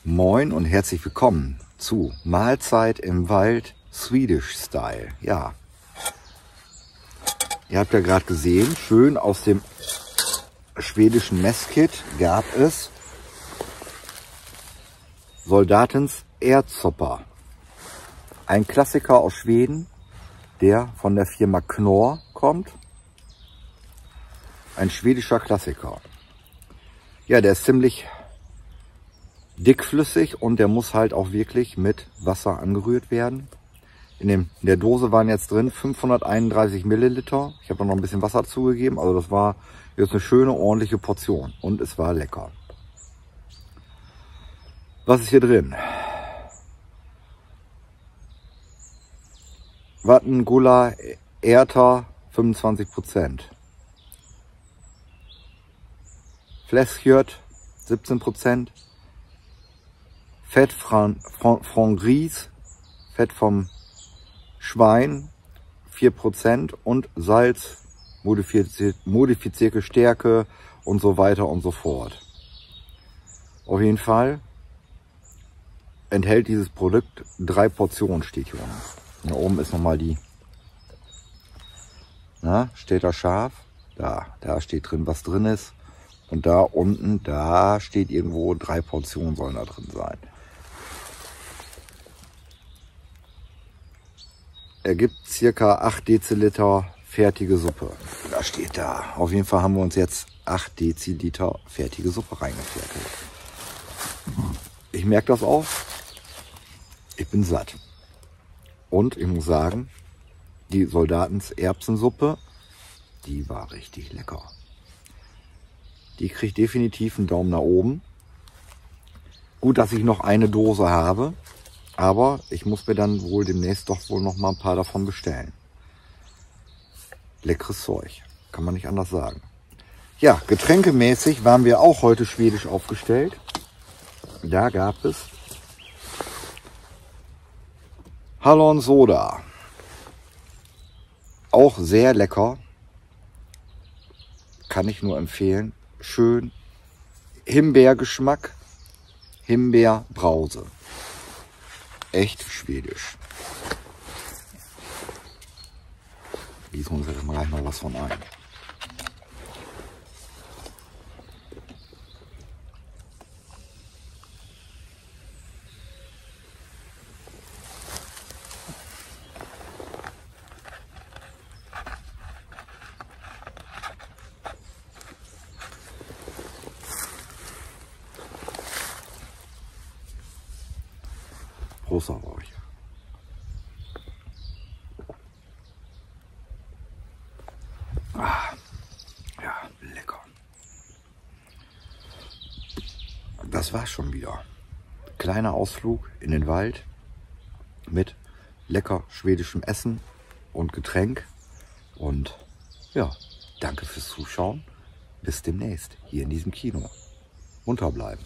Moin und herzlich willkommen zu Mahlzeit im Wald, Swedish Style. Ja, ihr habt ja gerade gesehen, schön aus dem schwedischen Messkit gab es Soldatens Ärtsoppa. Ein Klassiker aus Schweden, der von der Firma Knorr kommt. Ein schwedischer Klassiker. Ja, der ist ziemlich dickflüssig und der muss halt auch wirklich mit Wasser angerührt werden. In der Dose waren jetzt drin 531 Milliliter. Ich habe noch ein bisschen Wasser zugegeben, also das war jetzt eine schöne, ordentliche Portion und es war lecker. Was ist hier drin? Watten, Gula, Ärter 25%. Fläschjört 17%. Fett von Gries, Fett vom Schwein 4% und Salz, modifizierte Stärke und so weiter und so fort. Auf jeden Fall enthält dieses Produkt 3 Portionen, steht hier unten. Da oben ist nochmal die, steht da scharf, da steht drin, was drin ist. Und da unten, da steht irgendwo 3 Portionen sollen da drin sein. Ergibt circa 8 Deziliter fertige Suppe. Da steht da. Auf jeden Fall haben wir uns jetzt 8 Deziliter fertige Suppe reingefertigt. Ich merke das auch. Ich bin satt. Und ich muss sagen, die Soldatens Erbsensuppe, die war richtig lecker. Die kriegt definitiv einen Daumen nach oben. Gut, dass ich noch eine Dose habe. Aber ich muss mir dann wohl demnächst doch wohl noch mal ein paar davon bestellen. Leckeres Zeug. Kann man nicht anders sagen. Ja, getränkemäßig waren wir auch heute schwedisch aufgestellt. Da gab es Hallon Soda. Auch sehr lecker. Kann ich nur empfehlen. Schön Himbeergeschmack. Himbeerbrause. Echt schwedisch. Gießen wir uns jetzt mal gleich noch was von ein. Prost auf euch. Ja, lecker. Das war's schon wieder. Kleiner Ausflug in den Wald mit lecker schwedischem Essen und Getränk. Und ja, danke fürs Zuschauen. Bis demnächst hier in diesem Kino. Munter bleiben.